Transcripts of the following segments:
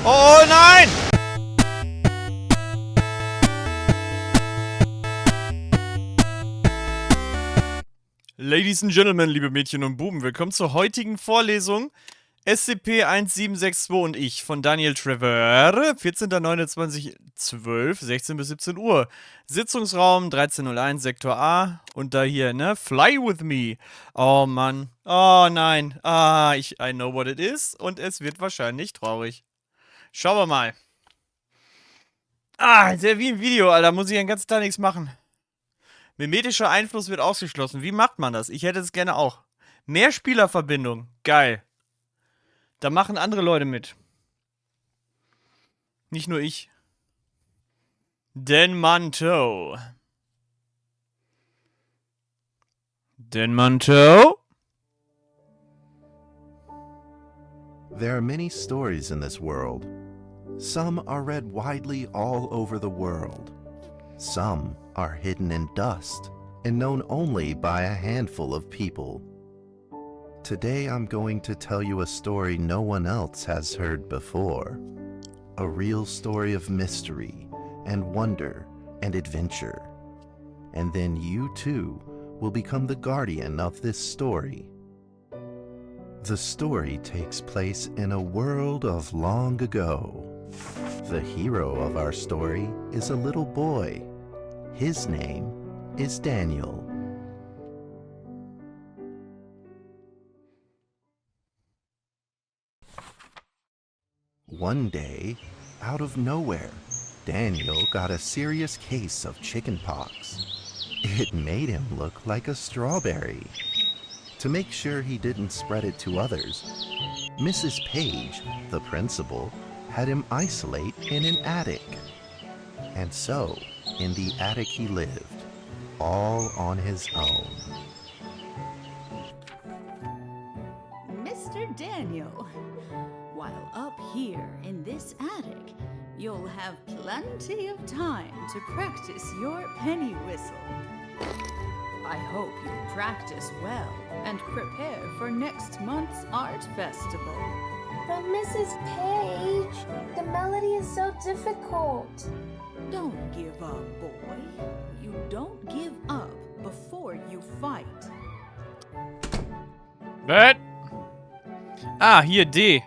Oh nein! Ladies and Gentlemen, liebe Mädchen und Buben, willkommen zur heutigen Vorlesung SCP 1762 und ich von Daniel Trevor, 14.29.12, 16 bis 17 Uhr. Sitzungsraum 1301, Sektor A und da hier, ne? Fly with me. Oh Mann. Oh nein. I know what it is und es wird wahrscheinlich traurig. Schauen wir mal. Ist ja wie im Video, Alter. Muss ich den ganzen Tag nichts machen. Mimetischer Einfluss wird ausgeschlossen. Wie macht man das? Ich hätte es gerne auch. Mehr Spielerverbindung. Geil. Da machen andere Leute mit. Nicht nur ich. Denmanto. Denmanto? There are many stories in this world. Some are read widely all over the world. Some are hidden in dust and known only by a handful of people. Today I'm going to tell you a story no one else has heard before. A real story of mystery and wonder and adventure. And then you too will become the guardian of this story. The story takes place in a world of long ago. The hero of our story is a little boy. His name is Daniel. One day, out of nowhere, Daniel got a serious case of chickenpox. It made him look like a strawberry. To make sure he didn't spread it to others, Mrs. Page, the principal, had him isolate in an attic. And so, in the attic he lived, all on his own. Mr. Daniel, while up here in this attic, you'll have plenty of time to practice your penny whistle. I hope you practice well and prepare for next month's art festival. But Mrs. Page, the melody is so difficult. Don't give up, boy. You don't give up before you fight. Was? Hier D.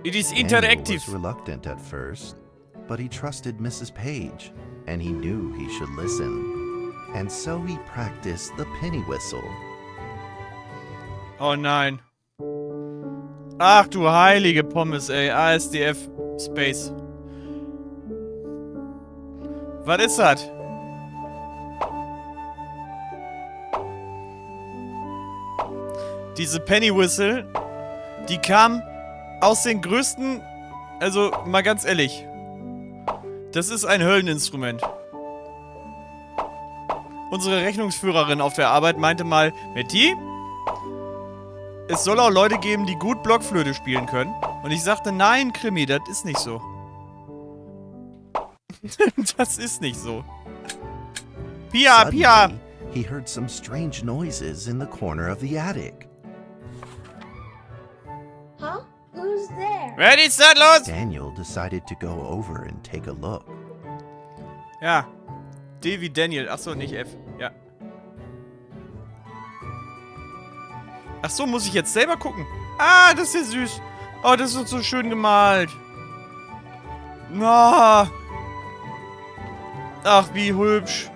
It is interactive. Daniel was reluctant at first, but he trusted Mrs. Page, and he knew he should listen. And so he practiced the penny whistle. Oh nein. Ach du heilige Pommes, ey. ASDF Space. Was ist das? Diese Penny Whistle, die kam aus den größten... Also, mal ganz ehrlich. Das ist ein Hölleninstrument. Unsere Rechnungsführerin auf der Arbeit meinte mal, Metti, es soll auch Leute geben, die gut Blockflöte spielen können. Und ich sagte, nein, Krimi, das ist nicht so. Das ist nicht so. Pia, Pia! Suddenly, he heard some strange noises in the corner of the attic. Huh? Who's there? Wer ist das los? Daniel decided to go over and take a look. Ja. D wie Daniel. Achso, nicht F. Ja. Achso, muss ich jetzt selber gucken? Ah, das ist ja süß. Oh, das ist so schön gemalt. Ah. Ach, wie hübsch.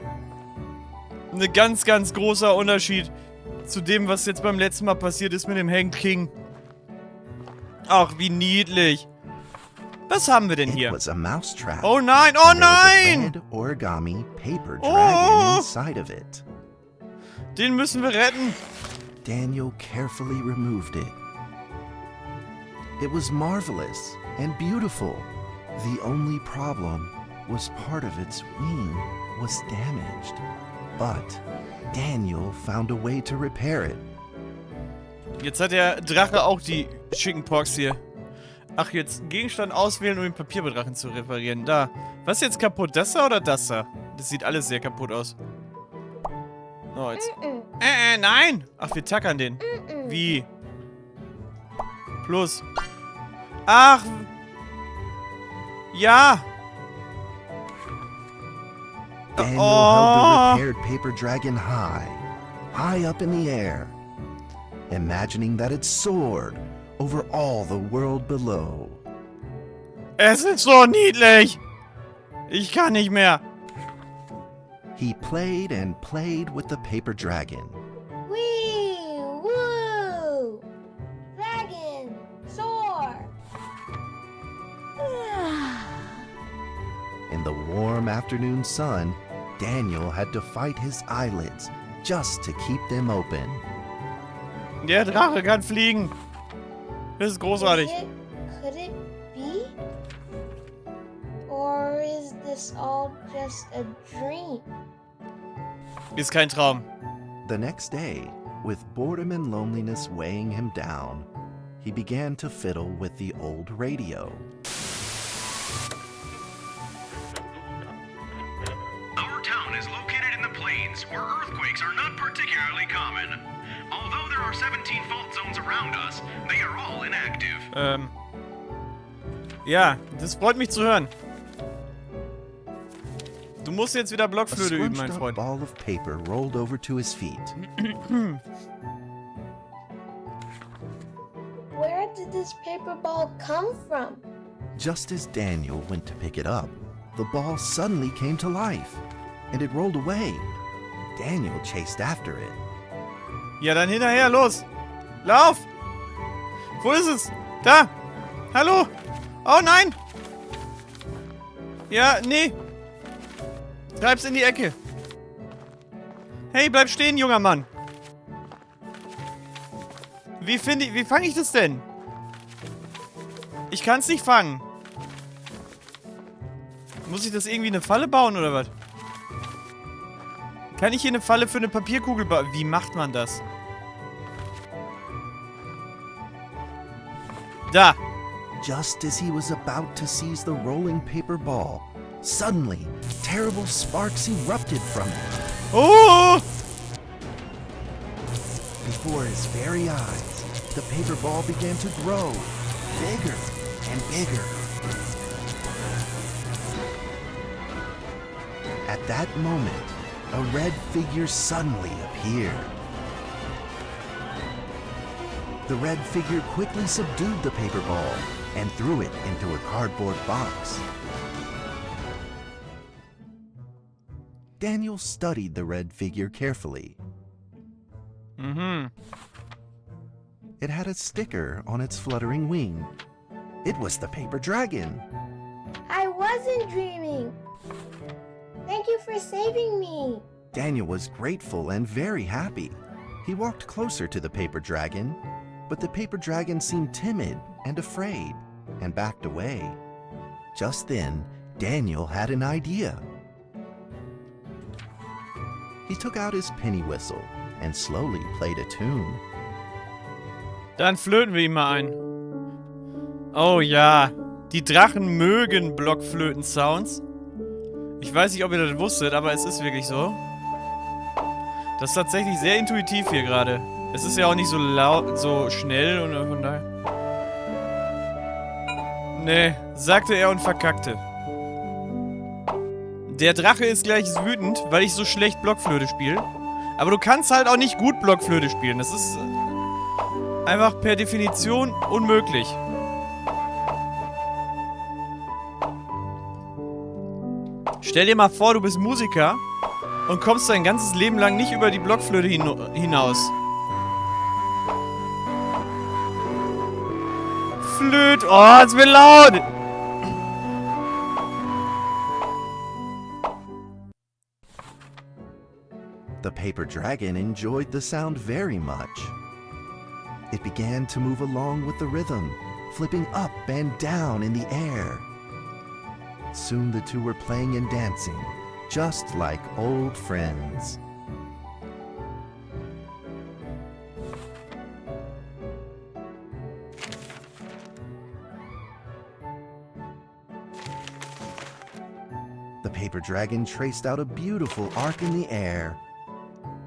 Ein ganz, ganz großer Unterschied zu dem, was jetzt beim letzten Mal passiert ist mit dem Hank King. Ach, wie niedlich. Was haben wir denn It hier? was a mousetrap. Oh nein, oh And there was a nein! red origami paper Oh. dragon inside of it. Den müssen wir retten. Daniel carefully removed it. It was marvelous and beautiful. The only problem was part of its wing was damaged. But Daniel found a way to repair it. Jetzt hat der Drache auch die Chickenpox hier. Ach, jetzt Gegenstand auswählen, um den Papierbedrachen zu reparieren. Da. Was ist jetzt kaputt? Das da oder das da? Das sieht alles sehr kaputt aus. Oh, jetzt. Nein! Ach, wir tackern den. Wie? Plus. Ach. Ja. Daniel Oh. held the repaired paper dragon high up in the air, imagining that it soared over all the world below. Es ist so niedlich. Ich kann nicht mehr. He played and played with the paper dragon. Wee! Woo! Dragon! Soar! In the warm afternoon sun, Daniel had to fight his eyelids just to keep them open. Der Drache kann fliegen. Das ist großartig. Could it be? Or is this all just a dream? Ist kein Traum. The next day, with boredom and loneliness weighing him down, he began to fiddle with the old radio. Our town is located in the plains, where earthquakes are not particularly common. Although there are 17 fault zones around us, they are all inactive. Ja, das freut mich zu hören. Du musst jetzt wieder A Blockflöte üben, mein scrunched up Freund. ball of paper rolled over to his feet. Where did this paper ball come from? Just as Daniel went to pick it up, the ball suddenly came to life, and it rolled away. Daniel chased after it. Ja, dann hinterher, los. Lauf. Wo ist es? Da. Hallo. Oh nein. Ja, nee. Treib's in die Ecke. Hey, bleib stehen, junger Mann. Wie fange ich das denn? Ich kann's nicht fangen. Muss ich das irgendwie eine Falle bauen oder was? Kann ich hier eine Falle für eine Papierkugel bauen? Wie macht man das? Da. Just as he was about to seize the rolling paper ball, suddenly, terrible sparks erupted from it. Oh! Before his very eyes, the paper ball began to grow, bigger and bigger. At that moment, a red figure suddenly appeared. The red figure quickly subdued the paper ball and threw it into a cardboard box. Daniel studied the red figure carefully. It had a sticker on its fluttering wing. It was the paper dragon. I wasn't dreaming. Thank you for saving me. Daniel was grateful and very happy. He walked closer to the paper dragon, but the paper dragon seemed timid and afraid and backed away. Just then, Daniel had an idea. He took out his penny whistle and slowly played a tune. Dann flöten wir ihn mal ein. Oh ja. Die Drachen mögen Blockflöten-Sounds. Ich weiß nicht, ob ihr das wusstet, aber es ist wirklich so. Das ist tatsächlich sehr intuitiv hier gerade. Es ist ja auch nicht so laut, so schnell und von daher. Nee, sagte er und verkackte. Der Drache ist gleich wütend, weil ich so schlecht Blockflöte spiele. Aber du kannst halt auch nicht gut Blockflöte spielen. Das ist einfach per Definition unmöglich. Stell dir mal vor, du bist Musiker und kommst dein ganzes Leben lang nicht über die Blockflöte hinaus. Flöt, oh, es wird laut! The paper dragon enjoyed the sound very much. It began to move along with the rhythm, flipping up and down in the air. Soon the two were playing and dancing, just like old friends. The paper dragon traced out a beautiful arc in the air,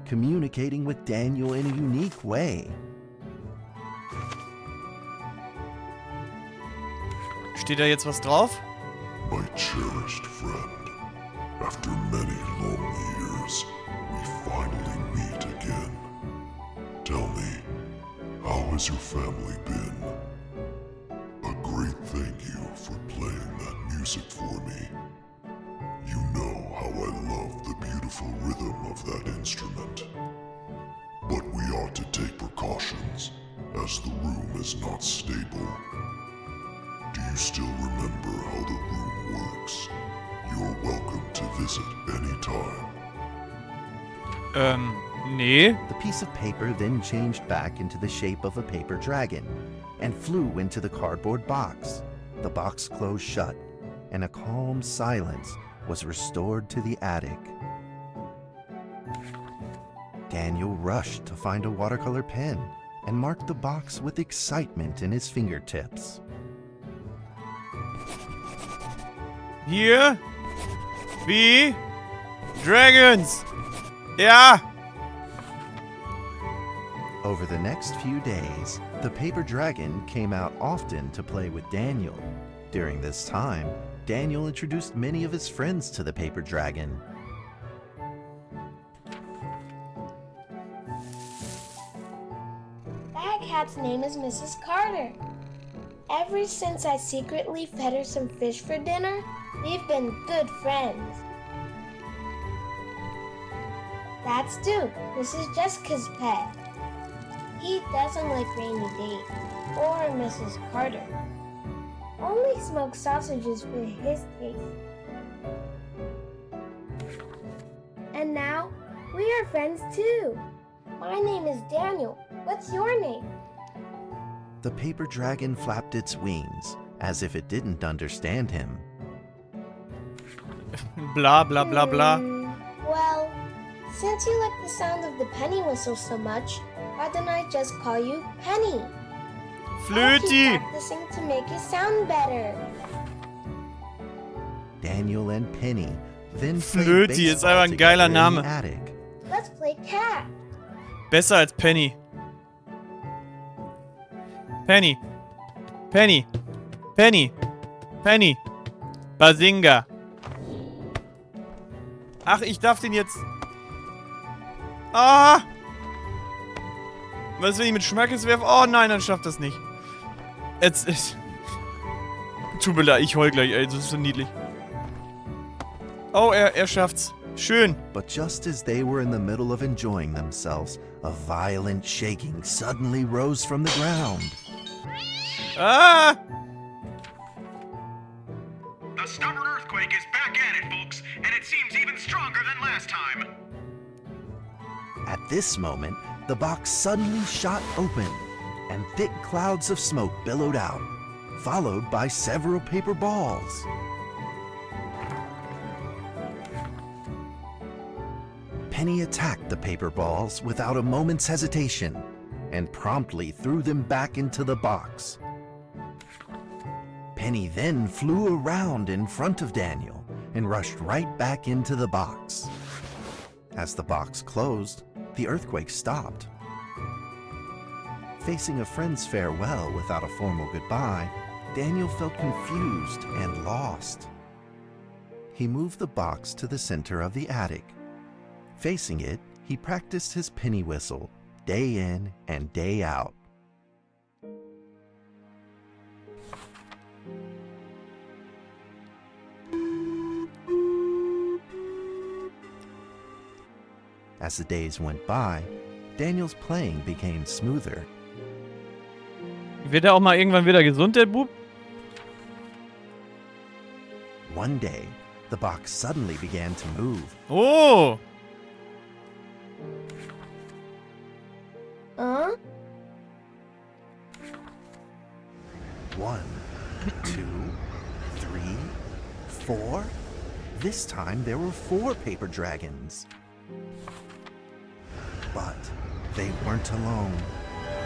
communicating with Daniel in a unique way. Steht da jetzt was drauf? My cherished friend, after many long years, we finally meet again. Tell me, how has your family been? A great thank you for playing that music for me. You know how I love the beautiful rhythm of that instrument. But we ought to take precautions, as the room is not stable. Do you still remember how the room works? You're welcome to visit anytime. Nee. The piece of paper then changed back into the shape of a paper dragon and flew into the cardboard box. The box closed shut, and a calm silence was restored to the attic. Daniel rushed to find a watercolor pen and marked the box with excitement in his fingertips. Hier. Wie? Dragons. Ja. Over the next few days, the paper dragon came out often to play with Daniel. During this time, Daniel introduced many of his friends to the paper dragon. That cat's name is Mrs. Carter. Ever since I secretly fed her some fish for dinner, we've been good friends. That's Duke, Mrs. Jessica's pet. He doesn't like Rainy Day or Mrs. Carter. Only smoked sausages for his taste. And now, we are friends too. My name is Daniel. What's your name? The paper dragon flapped its wings, as if it didn't understand him. Bla bla bla bla. Well, since you like the sound of the penny whistle so much, why don't I just call you Penny? I'll Flöti. keep practicing to make it sound better. Daniel and Penny then played Flöti ist baseball einfach ein geiler together in Name. the attic. Let's play cat. Besser als Penny. Penny. Penny. Penny. Penny. Bazinga. Ach, ich darf den jetzt... Ah! Was, wenn ich mit Schmackes werfe? Oh nein, dann schafft das nicht. Jetzt ist... Tut mir leid, ich heul gleich, ey. Das ist so niedlich. Oh, er schafft's. Schön. But just as they were in the middle of enjoying themselves, a violent shaking suddenly rose from the ground. Ah! The stubborn earthquake is back at it, folks, and it seems even stronger than last time. At this moment, the box suddenly shot open, and thick clouds of smoke billowed out, followed by several paper balls. Penny attacked the paper balls without a moment's hesitation, and promptly threw them back into the box. Penny then flew around in front of Daniel and rushed right back into the box. As the box closed, the earthquake stopped. Facing a friend's farewell without a formal goodbye, Daniel felt confused and lost. He moved the box to the center of the attic. Facing it, he practiced his penny whistle day in and day out. As the days went by, Daniel's playing became smoother. Wird er auch mal irgendwann wieder gesund, der Bub? One day, the box suddenly began to move. Oh! Huh? 1, 2, 3, 4. This time there were 4 paper dragons. But they weren't alone.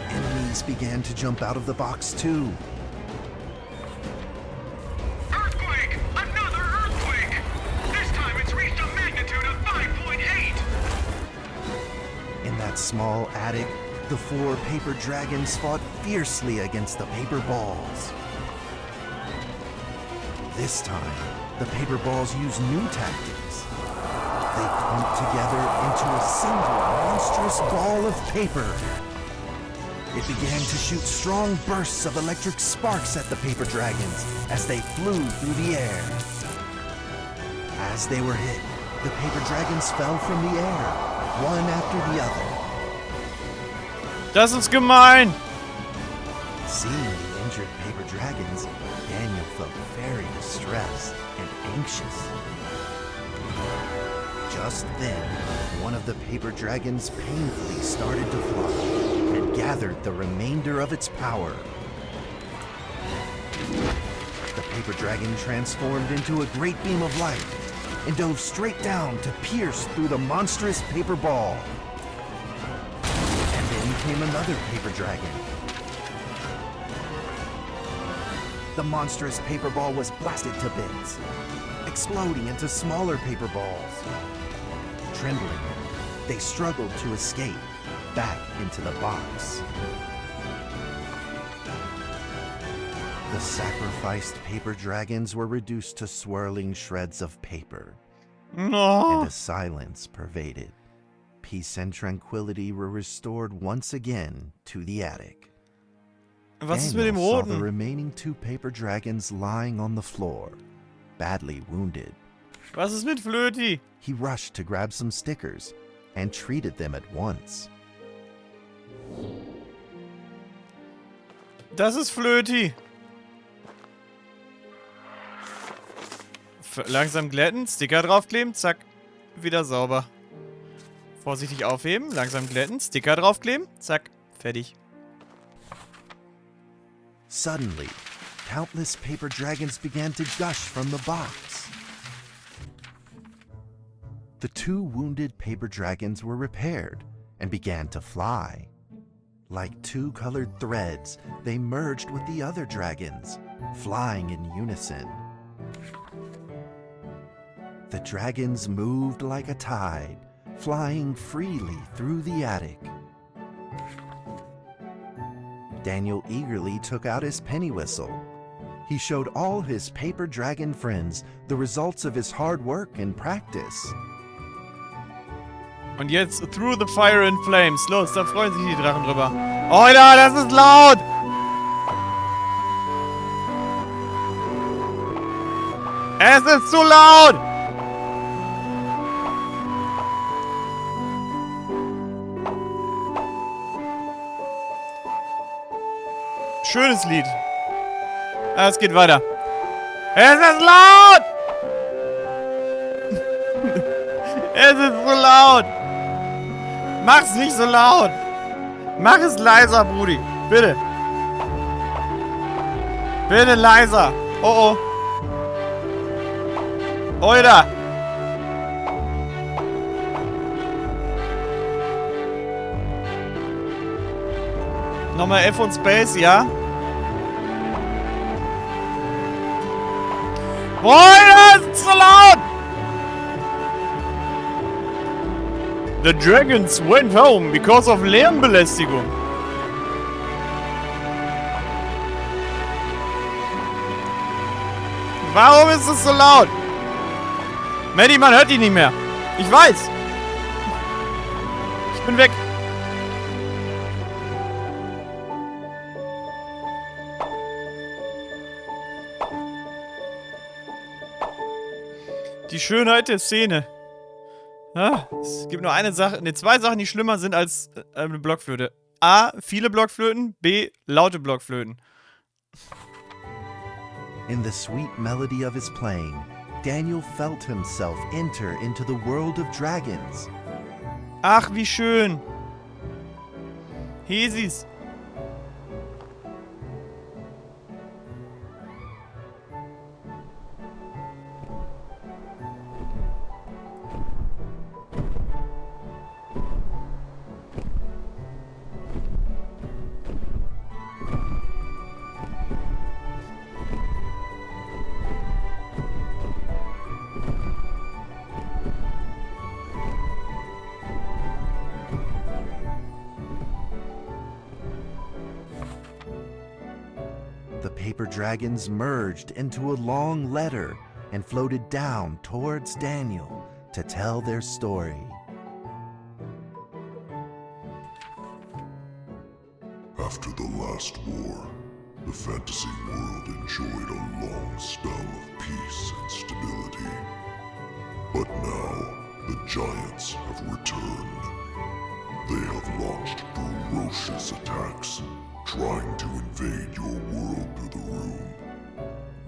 Enemies began to jump out of the box too. Earthquake! Another earthquake! This time it's reached a magnitude of 5.8! In that small attic, the 4 paper dragons fought fiercely against the paper balls. This time, the paper balls use new tactics. They clumped together into a single monstrous ball of paper. It began to shoot strong bursts of electric sparks at the paper dragons as they flew through the air. As they were hit, the paper dragons fell from the air, one after the other. Das ist gemein! Seeing the injured paper dragons, Daniel felt very distressed and anxious. Just then, one of the paper dragons painfully started to fly and gathered the remainder of its power. The paper dragon transformed into a great beam of light and dove straight down to pierce through the monstrous paper ball. And then came another paper dragon. The monstrous paper ball was blasted to bits, exploding into smaller paper balls. Trembling, they struggled to escape back into the box. The sacrificed paper dragons were reduced to swirling shreds of paper, No. and a silence pervaded. Peace and tranquility were restored once again to the attic. Was ist mit dem Daniel saw the Roten? remaining 2 paper dragons lying on the floor, badly wounded. Was ist mit Flöti? He rushed to grab some stickers and treated them at once. Das ist Flöti. Langsam glätten, Sticker draufkleben, zack, wieder sauber. Vorsichtig aufheben, langsam glätten, Sticker draufkleben, zack, fertig. Suddenly, countless paper dragons began to gush from the box. The 2 wounded paper dragons were repaired and began to fly. Like 2 colored threads, they merged with the other dragons, flying in unison. The dragons moved like a tide, flying freely through the attic. Daniel eagerly took out his penny whistle. He showed all his paper dragon friends the results of his hard work and practice. Und jetzt Through the Fire and Flames. Los, da freuen sich die Drachen drüber. Alter, das ist laut! Es ist zu laut! Schönes Lied. Ah, es geht weiter. Es ist laut! Es ist so laut! Mach's nicht so laut! Mach es leiser, Brudi. Bitte. Bitte leiser. Oh oh. Oida. Nochmal F und Space, ja? Oida, es ist so laut! The dragons went home because of Lärmbelästigung. Warum ist es so laut? Maddie, man hört ihn nicht mehr. Ich weiß. Ich bin weg. Die Schönheit der Szene. Ah, es gibt nur eine Sache, ne, 2 Sachen, die schlimmer sind als eine Blockflöte. A, viele Blockflöten, B, laute Blockflöten. In the sweet melody of his playing, Daniel felt himself enter into the world of dragons. Ach, wie schön. Hesis. paper dragons merged into a long letter and floated down towards Daniel to tell their story. After the last war, the fantasy world enjoyed a long spell of peace and stability. But now, the giants have returned. They have launched ferocious attacks, trying to invade your world through the room.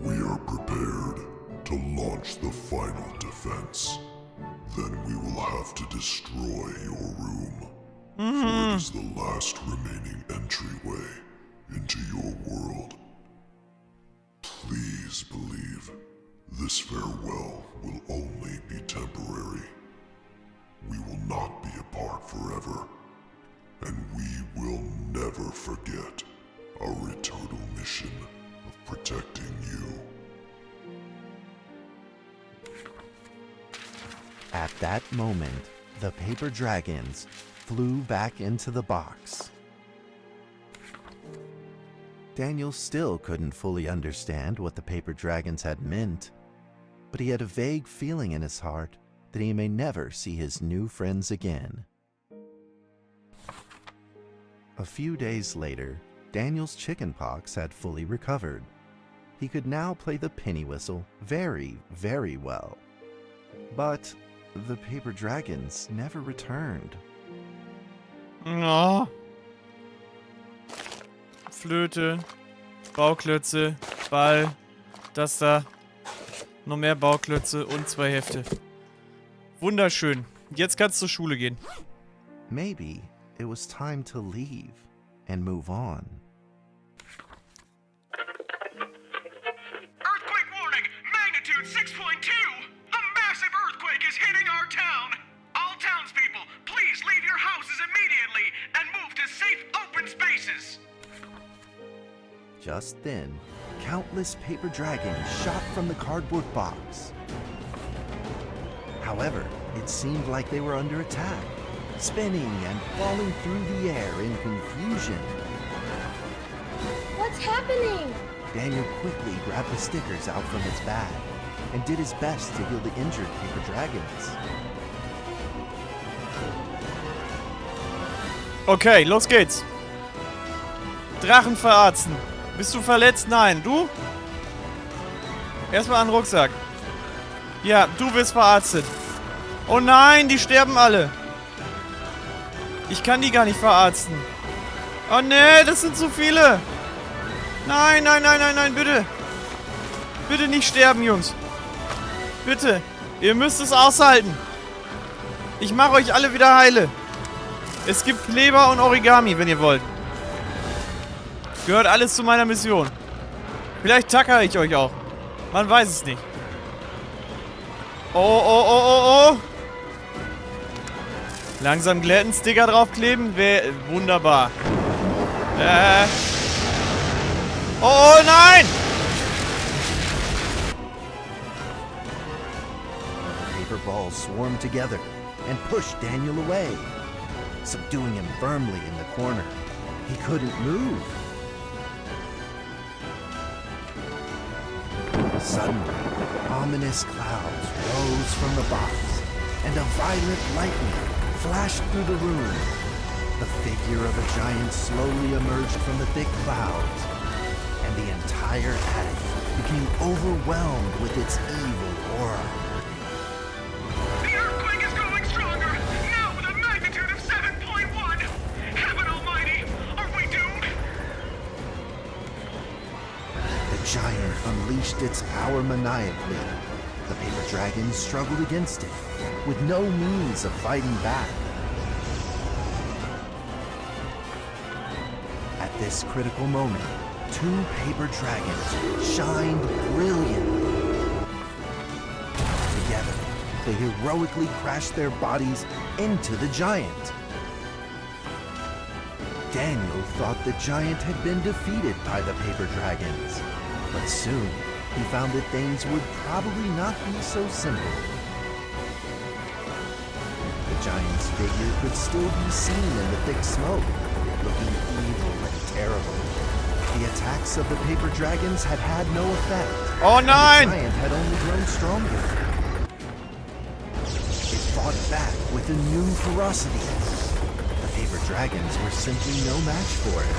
We are prepared to launch the final defense. Then we will have to destroy your room. For it is the last remaining entryway into your world. Please believe this farewell will only be temporary. We will not be apart forever, and we will never forget our eternal mission of protecting you. At that moment, the paper dragons flew back into the box. Daniel still couldn't fully understand what the paper dragons had meant, but he had a vague feeling in his heart that he may never see his new friends again. A few days later, Daniel's chickenpox had fully recovered. He could now play the penny whistle very, very well. But the paper dragons never returned. Oh. Flöte, Bauklötze, Ball, das da, noch mehr Bauklötze und 2 Hefte. Wunderschön. Jetzt kannst du zur Schule gehen. Maybe it was time to leave and move on. Earthquake warning! Magnitude 6.2! A massive earthquake is hitting our town! All townspeople, please leave your houses immediately and move to safe open spaces! Just then, countless paper dragons shot from the cardboard box. However, it seemed like they were under attack, spinning and falling through the air in confusion. What's happening? Daniel quickly grabbed the stickers out from his bag and did his best to heal the injured paper dragons. Okay, los geht's. Drachen verarzten. Bist du verletzt? Nein. Du? Erstmal an den Rucksack. Ja, du wirst verarztet. Oh nein, die sterben alle. Ich kann die gar nicht verarzten. Oh nee, das sind zu viele. Nein, nein, nein, nein, nein, bitte. Bitte nicht sterben, Jungs. Bitte. Ihr müsst es aushalten. Ich mache euch alle wieder heile. Es gibt Kleber und Origami, wenn ihr wollt. Gehört alles zu meiner Mission. Vielleicht tackere ich euch auch. Man weiß es nicht. Oh, oh, oh, oh, oh. Langsam glätten, Sticker draufkleben. Wunderbar. Oh, oh, nein! Paper balls swarmed together and pushed Daniel away, subduing him firmly in the corner. He couldn't move. Suddenly, ominous clouds rose from the box, and a violent lightning flashed through the room. The figure of a giant slowly emerged from the thick clouds, and the entire attic became overwhelmed with its evil aura. The earthquake is growing stronger, now with a magnitude of 7.1! Heaven almighty, are we doomed? The giant unleashed its power maniacally. The paper dragons struggled against it, with no means of fighting back. At this critical moment, 2 paper dragons shined brilliantly. Together, they heroically crashed their bodies into the giant. Daniel thought the giant had been defeated by the paper dragons, but soon he found that things would probably not be so simple. The giant's figure could still be seen in the thick smoke, looking evil and terrible. The attacks of the paper dragons had had no effect. Oh nein! The giant had only grown stronger. It fought back with a new ferocity. The paper dragons were simply no match for it.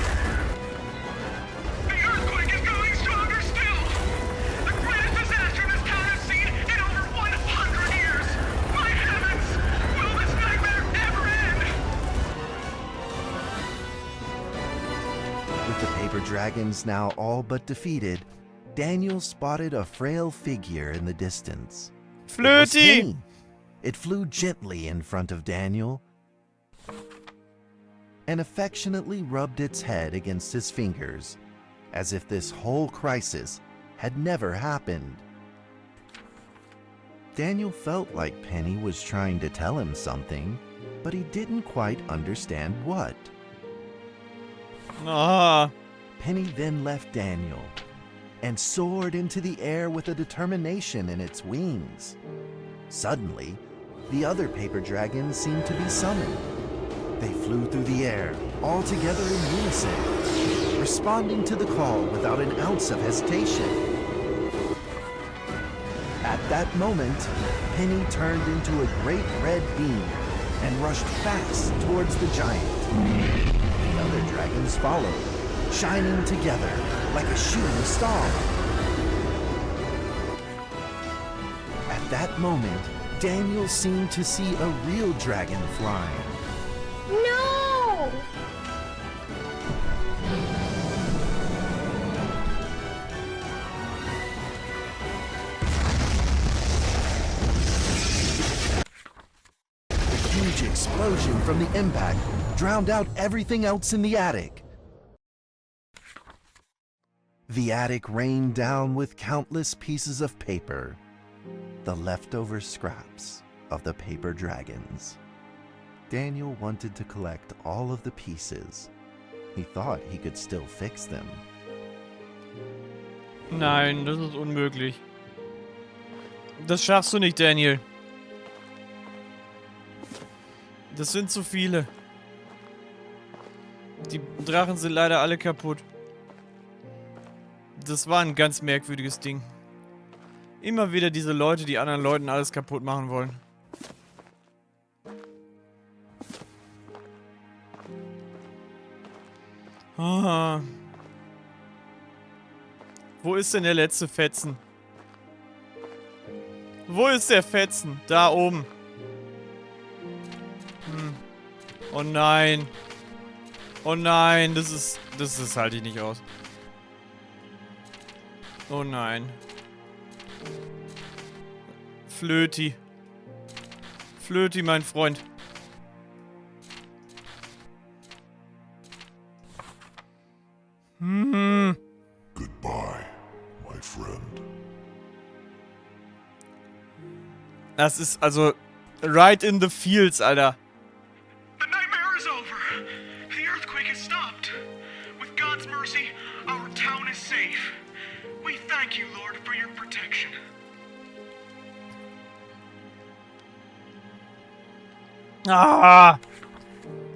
The earthquake is growing stronger still! The greatest disaster this town has seen in over 100 years! My heavens! Will this nightmare ever end? With the paper dragons now all but defeated, Daniel spotted a frail figure in the distance. It was Flöti! Penny. It flew gently in front of Daniel and affectionately rubbed its head against his fingers, as if this whole crisis had never happened. Daniel felt like Penny was trying to tell him something, but he didn't quite understand what. Ah, Penny then left Daniel and soared into the air with a determination in its wings. Suddenly, the other paper dragons seemed to be summoned. They flew through the air, all together in unison, responding to the call without an ounce of hesitation. At that moment, Penny turned into a great red beam and rushed fast towards the giant. The other dragons followed, shining together like a shooting star. At that moment, Daniel seemed to see a real dragon flying. No! A huge explosion from the impact drowned out everything else in the attic. The attic rained down with countless pieces of paper, the leftover scraps of the paper dragons. Daniel wanted to collect all of the pieces. He thought he could still fix them. nein, das ist unmöglich. Das schaffst du nicht, Daniel. Das sind zu viele. Die Drachen sind leider alle kaputt. Das war ein ganz merkwürdiges Ding. Immer wieder diese Leute, die anderen Leuten alles kaputt machen wollen. Ah. Wo ist denn der letzte Fetzen? Wo ist der Fetzen? Da oben. Oh nein. Oh nein, das halte ich nicht aus. Oh nein. Flöti. Flöti, mein Freund. Goodbye, my friend. Das ist also right in the fields, Alter. The nightmare is over. The earthquake has stopped. With God's mercy, our town is safe. We thank you, Lord, for your protection. Ah!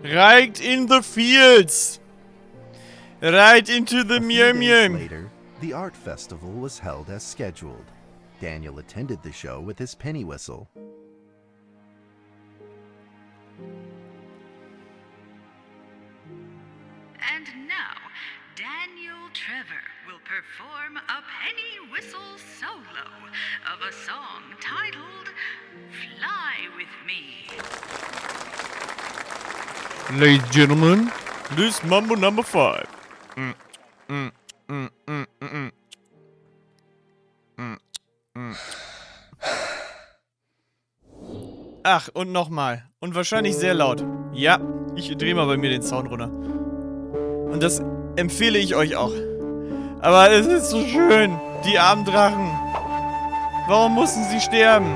Right in the fields. Right into the A few meow days meow. later, the art festival was held as scheduled. Daniel attended the show with his penny whistle. And now, Daniel Trevor will perform a penny whistle solo of a song titled Fly With Me. Ladies and gentlemen, this is Mambo number 5. Ach, und nochmal. Und wahrscheinlich sehr laut. Ja, ich drehe mal bei mir den Sound runter. Und das empfehle ich euch auch. Aber es ist so schön. Die armen Drachen. Warum mussten sie sterben?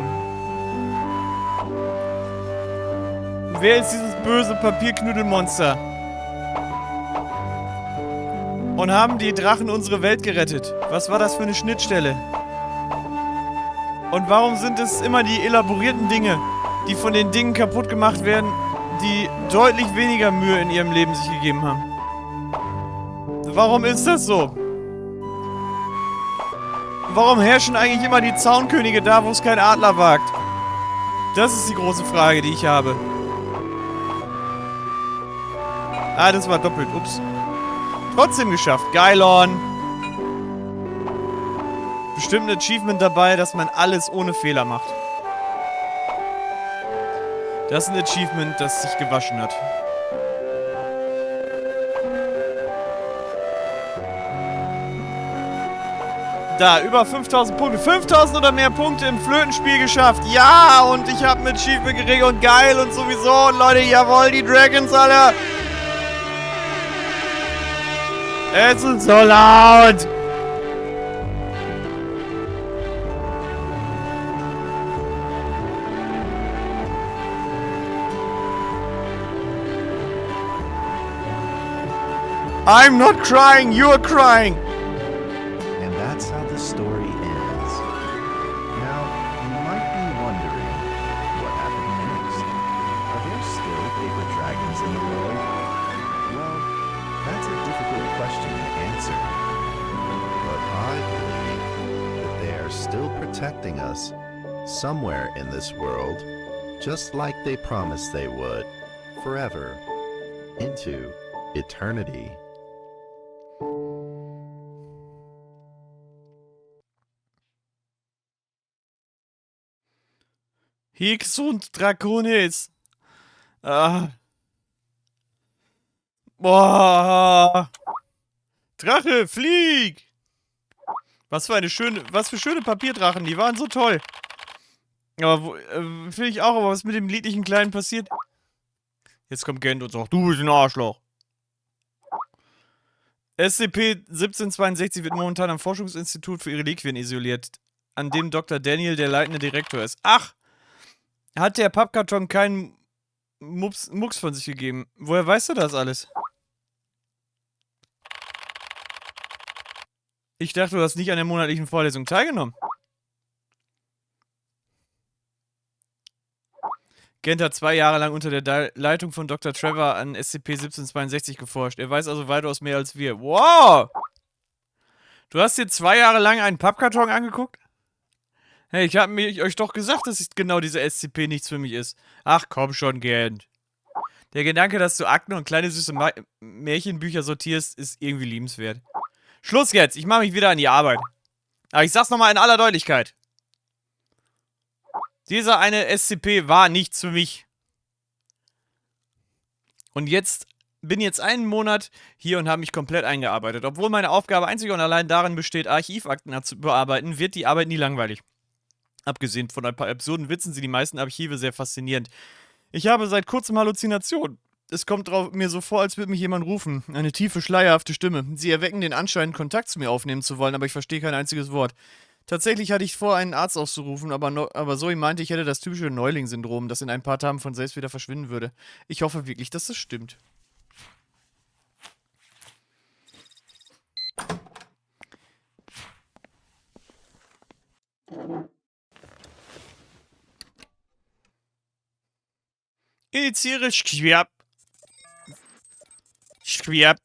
Wer ist dieses böse Papierknuddelmonster? Und haben die Drachen unsere Welt gerettet? Was war das für eine Schnittstelle? Und warum sind es immer die elaborierten Dinge, die von den Dingen kaputt gemacht werden, die deutlich weniger Mühe in ihrem Leben sich gegeben haben? Warum ist das so? Warum herrschen eigentlich immer die Zaunkönige da, wo es kein Adler wagt? Das ist die große Frage, die ich habe. Ah, das war doppelt. Ups. Trotzdem geschafft. Geilon. Bestimmt ein Achievement dabei, dass man alles ohne Fehler macht. Das ist ein Achievement, das sich gewaschen hat. Da, über 5000 Punkte. 5000 oder mehr Punkte im Flötenspiel geschafft. Ja, und ich habe ein Achievement gekriegt und geil und sowieso. Und Leute, jawohl, die Dragons, Alter. Es ist so laut. I'm not crying, you're crying. And that's how the story ends. Now, you might be wondering, what happened next? Are there still paper dragons in the world? Well, that's a difficult question to answer. But I believe that they are still protecting us somewhere in this world, just like they promised they would, forever, into eternity. HIC und DRACONES. Ah. Boah. Drache, flieg! Was für schöne Papierdrachen, die waren so toll. Aber finde ich auch, aber was mit dem niedlichen Kleinen passiert? Jetzt kommt Gent und sagt, du bist ein Arschloch. SCP-1762 wird momentan am Forschungsinstitut für Reliquien isoliert, an dem Dr. Daniel der leitende Direktor ist. Ach! Hat der Pappkarton keinen Mucks von sich gegeben? Woher weißt du das alles? Ich dachte, du hast nicht an der monatlichen Vorlesung teilgenommen. Gent hat 2 Jahre lang unter der Leitung von Dr. Trevor an SCP-1762 geforscht. Er weiß also weitaus mehr als wir. Wow! Du hast dir 2 Jahre lang einen Pappkarton angeguckt? Hey, ich habe euch doch gesagt, dass genau diese SCP nichts für mich ist. Ach komm schon, Gent. Der Gedanke, dass du Akten und kleine süße Märchenbücher sortierst, ist irgendwie liebenswert. Schluss jetzt, ich mache mich wieder an die Arbeit. Aber ich sag's nochmal in aller Deutlichkeit. Dieser eine SCP war nichts für mich. Und bin jetzt einen Monat hier und habe mich komplett eingearbeitet. Obwohl meine Aufgabe einzig und allein darin besteht, Archivakten zu bearbeiten, wird die Arbeit nie langweilig. Abgesehen von ein paar absurden Witzen sind die meisten Archive sehr faszinierend. Ich habe seit kurzem Halluzinationen. Es kommt mir so vor, als würde mich jemand rufen. Eine tiefe, schleierhafte Stimme. Sie erwecken den Anschein, Kontakt zu mir aufnehmen zu wollen, aber ich verstehe kein einziges Wort. Tatsächlich hatte ich vor, einen Arzt auszurufen, aber Zoe meinte, ich hätte das typische Neuling-Syndrom, das in ein paar Tagen von selbst wieder verschwinden würde. Ich hoffe wirklich, dass das stimmt. Initiiere Schwab. Schwab.